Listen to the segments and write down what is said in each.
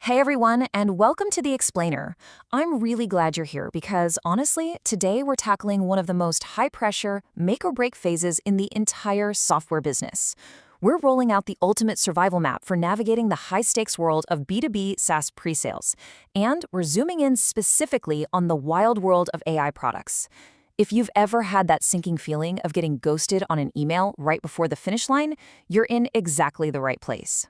Hey everyone, and welcome to The Explainer. I'm really glad you're here because, honestly, today we're tackling one of the most high-pressure, make-or-break phases in the entire software business. We're rolling out the ultimate survival map for navigating the high-stakes world of B2B SaaS pre-sales, and we're zooming in specifically on the wild world of AI products. If you've ever had that sinking feeling of getting ghosted on an email right before the finish line, you're in exactly the right place.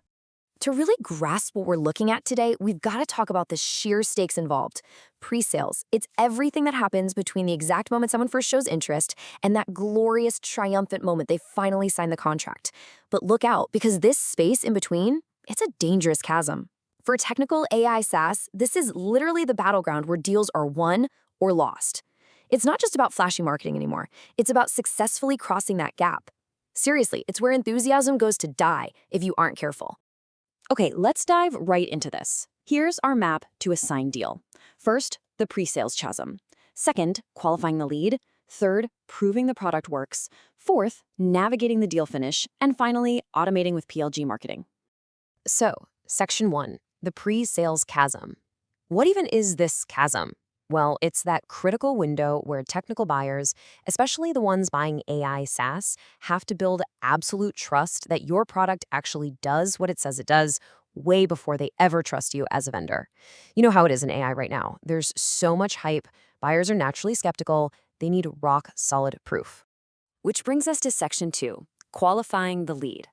To really grasp what we're looking at today, we've got to talk about the sheer stakes involved. Pre-sales, it's everything that happens between the exact moment someone first shows interest and that glorious, triumphant moment they finally sign the contract. But look out, because this space in between, it's a dangerous chasm. For technical AI SaaS, this is literally the battleground where deals are won or lost. It's not just about flashy marketing anymore. It's about successfully crossing that gap. Seriously, it's where enthusiasm goes to die if you aren't careful. Okay, let's dive right into this. Here's our map to a signed deal. First, the pre-sales chasm. Second, qualifying the lead. Third, proving the product works. Fourth, navigating the deal finish. And finally, automating with PLG marketing. So, Section 1, the pre-sales chasm. What even is this chasm? Well, it's that critical window where technical buyers, especially the ones buying AI SaaS, have to build absolute trust that your product actually does what it says it does way before they ever trust you as a vendor. You know how it is in AI right now. There's so much hype. Buyers are naturally skeptical. They need rock-solid proof. Which brings us to Section 2, qualifying the lead.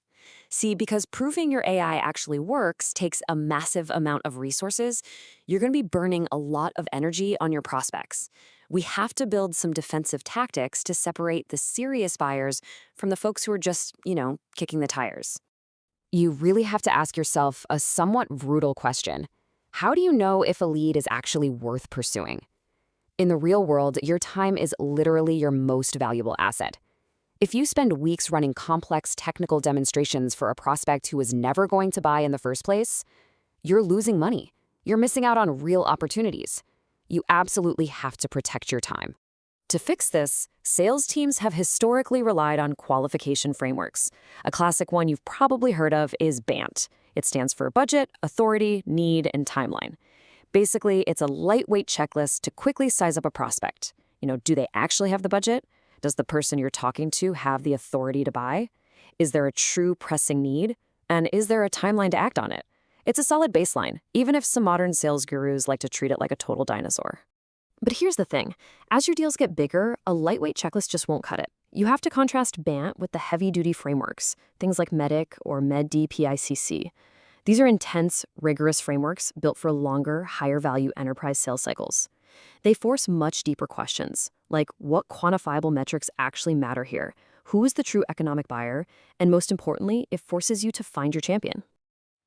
See, because proving your AI actually works takes a massive amount of resources, you're going to be burning a lot of energy on your prospects. We have to build some defensive tactics to separate the serious buyers from the folks who are just, kicking the tires. You really have to ask yourself a somewhat brutal question. How do you know if a lead is actually worth pursuing? In the real world, your time is literally your most valuable asset. If you spend weeks running complex technical demonstrations for a prospect who is never going to buy in the first place, you're losing money. You're missing out on real opportunities. You absolutely have to protect your time. To fix this, sales teams have historically relied on qualification frameworks. A classic one you've probably heard of is BANT. It stands for budget, authority, need, and timeline. Basically, it's a lightweight checklist to quickly size up a prospect. Do they actually have the budget? Does the person you're talking to have the authority to buy? Is there a true pressing need? And is there a timeline to act on it? It's a solid baseline, even if some modern sales gurus like to treat it like a total dinosaur. But here's the thing. As your deals get bigger, a lightweight checklist just won't cut it. You have to contrast BANT with the heavy-duty frameworks, things like MEDDIC or MEDDPICC. These are intense, rigorous frameworks built for longer, higher-value enterprise sales cycles. They force much deeper questions, like what quantifiable metrics actually matter here, who is the true economic buyer, and most importantly, it forces you to find your champion.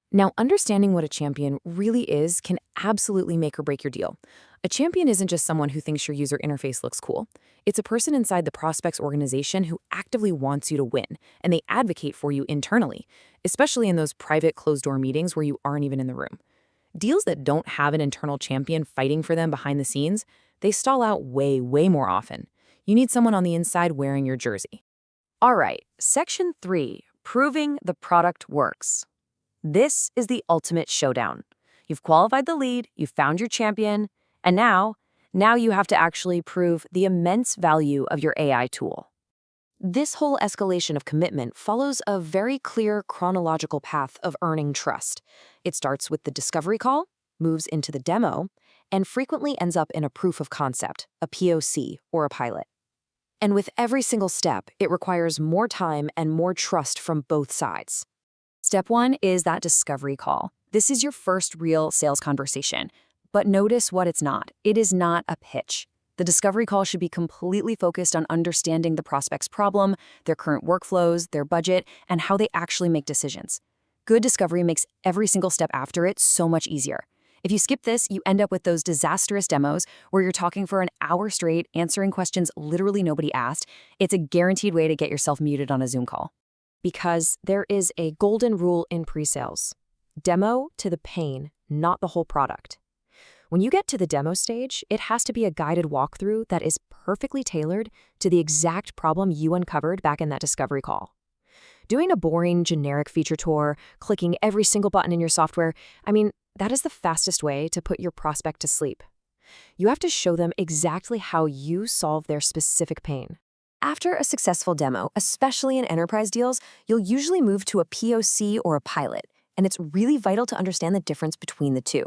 Now, understanding what a champion really is can absolutely make or break your deal. A champion isn't just someone who thinks your user interface looks cool. It's a person inside the prospect's organization who actively wants you to win, and they advocate for you internally, especially in those private closed-door meetings where you aren't even in the room. Deals that don't have an internal champion fighting for them behind the scenes, they stall out way, way more often. You need someone on the inside wearing your jersey. All right, Section 3, proving the product works. This is the ultimate showdown. You've qualified the lead, you've found your champion, and now you have to actually prove the immense value of your AI tool. This whole escalation of commitment follows a very clear chronological path of earning trust. It starts with the discovery call, moves into the demo, and frequently ends up in a proof of concept, a POC, or a pilot. And with every single step, it requires more time and more trust from both sides. Step 1 is that discovery call. This is your first real sales conversation. But notice what it's not. It is not a pitch. The discovery call should be completely focused on understanding the prospect's problem, their current workflows, their budget, and how they actually make decisions. Good discovery makes every single step after it so much easier. If you skip this, you end up with those disastrous demos where you're talking for an hour straight, answering questions literally nobody asked. It's a guaranteed way to get yourself muted on a Zoom call. Because there is a golden rule in pre-sales. Demo to the pain, not the whole product. When you get to the demo stage, it has to be a guided walkthrough that is perfectly tailored to the exact problem you uncovered back in that discovery call. Doing a boring, generic feature tour, clicking every single button in your software, that is the fastest way to put your prospect to sleep. You have to show them exactly how you solve their specific pain. After a successful demo, especially in enterprise deals, you'll usually move to a POC or a pilot, and it's really vital to understand the difference between the two.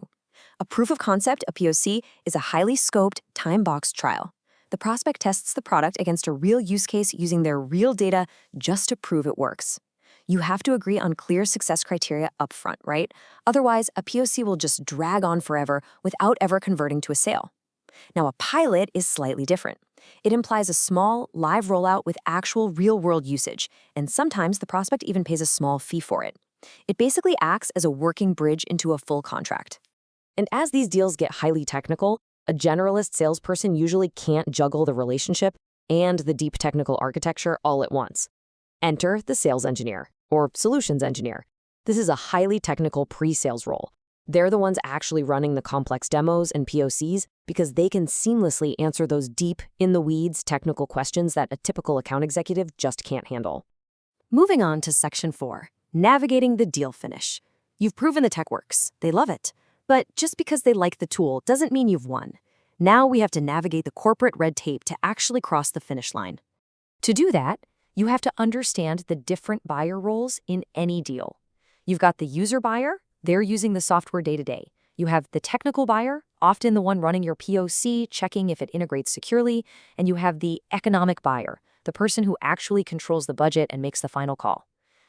A proof of concept, a POC, is a highly scoped, time-boxed trial. The prospect tests the product against a real use case using their real data just to prove it works. You have to agree on clear success criteria upfront, right? Otherwise, a POC will just drag on forever without ever converting to a sale. Now, a pilot is slightly different. It implies a small, live rollout with actual real-world usage, and sometimes the prospect even pays a small fee for it. It basically acts as a working bridge into a full contract. And as these deals get highly technical, a generalist salesperson usually can't juggle the relationship and the deep technical architecture all at once. Enter the sales engineer, or solutions engineer. This is a highly technical pre-sales role. They're the ones actually running the complex demos and POCs because they can seamlessly answer those deep, in-the-weeds technical questions that a typical account executive just can't handle. Moving on to Section 4, navigating the deal finish. You've proven the tech works. They love it. But just because they like the tool doesn't mean you've won. Now we have to navigate the corporate red tape to actually cross the finish line. To do that, you have to understand the different buyer roles in any deal. You've got the user buyer. They're using the software day-to-day. You have the technical buyer, often the one running your POC, checking if it integrates securely, and you have the economic buyer, the person who actually controls the budget and makes the final call.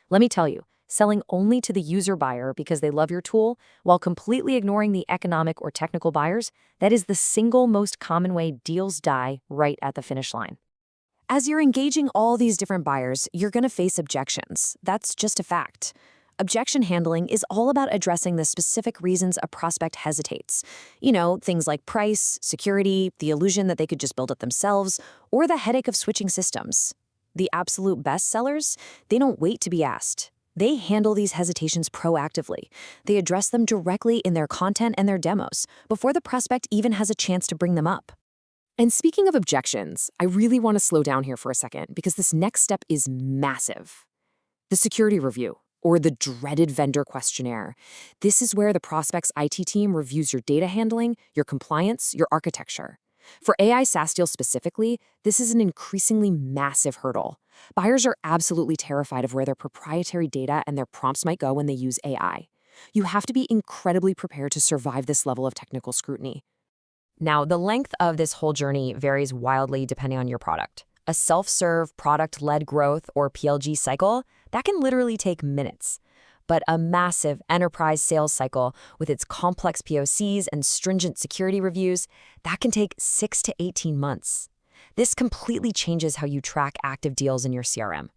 Let me tell you, selling only to the user buyer because they love your tool while completely ignoring the economic or technical buyers, that is the single most common way deals die right at the finish line. As you're engaging all these different buyers, you're going to face objections. That's just a fact. Objection handling is all about addressing the specific reasons a prospect hesitates. Things like price, security, the illusion that they could just build it themselves, or the headache of switching systems. The absolute best sellers, they don't wait to be asked. They handle these hesitations proactively. They address them directly in their content and their demos before the prospect even has a chance to bring them up. And speaking of objections, I really want to slow down here for a second because this next step is massive. The security review, or the dreaded vendor questionnaire. This is where the prospect's IT team reviews your data handling, your compliance, your architecture. For AI SaaS deals specifically, this is an increasingly massive hurdle. Buyers are absolutely terrified of where their proprietary data and their prompts might go when they use AI. You have to be incredibly prepared to survive this level of technical scrutiny. Now, the length of this whole journey varies wildly depending on your product. A self-serve, product-led growth, or PLG cycle, that can literally take minutes. But a massive enterprise sales cycle with its complex POCs and stringent security reviews, that can take 6 to 18 months. This completely changes how you track active deals in your CRM.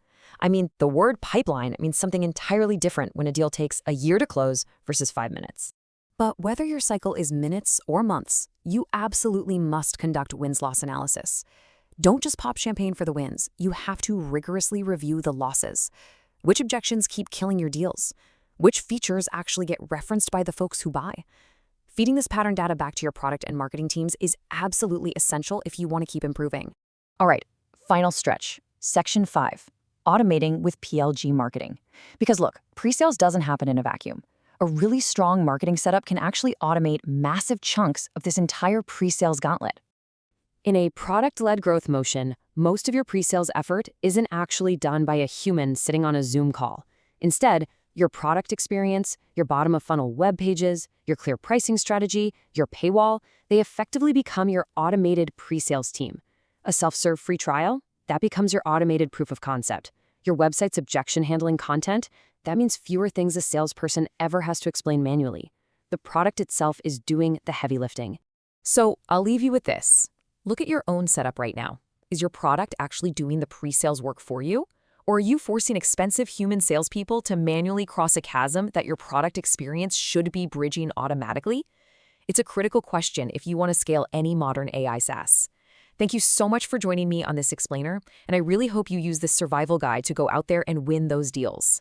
The word pipeline means something entirely different when a deal takes a year to close versus 5 minutes. But whether your cycle is minutes or months, you absolutely must conduct wins-loss analysis. Don't just pop champagne for the wins. You have to rigorously review the losses. Which objections keep killing your deals? Which features actually get referenced by the folks who buy? Feeding this pattern data back to your product and marketing teams is absolutely essential if you want to keep improving. All right, final stretch. Section 5, automating with PLG marketing. Because look, pre-sales doesn't happen in a vacuum. A really strong marketing setup can actually automate massive chunks of this entire pre-sales gauntlet. In a product-led growth motion, most of your pre-sales effort isn't actually done by a human sitting on a Zoom call. Instead, your product experience, your bottom-of-funnel web pages, your clear pricing strategy, your paywall, they effectively become your automated pre-sales team. A self-serve free trial, that becomes your automated proof of concept. Your website's objection-handling content, that means fewer things a salesperson ever has to explain manually. The product itself is doing the heavy lifting. So I'll leave you with this. Look at your own setup right now. Is your product actually doing the pre-sales work for you? Or are you forcing expensive human salespeople to manually cross a chasm that your product experience should be bridging automatically? It's a critical question if you want to scale any modern AI SaaS. Thank you so much for joining me on this explainer, and I really hope you use this survival guide to go out there and win those deals.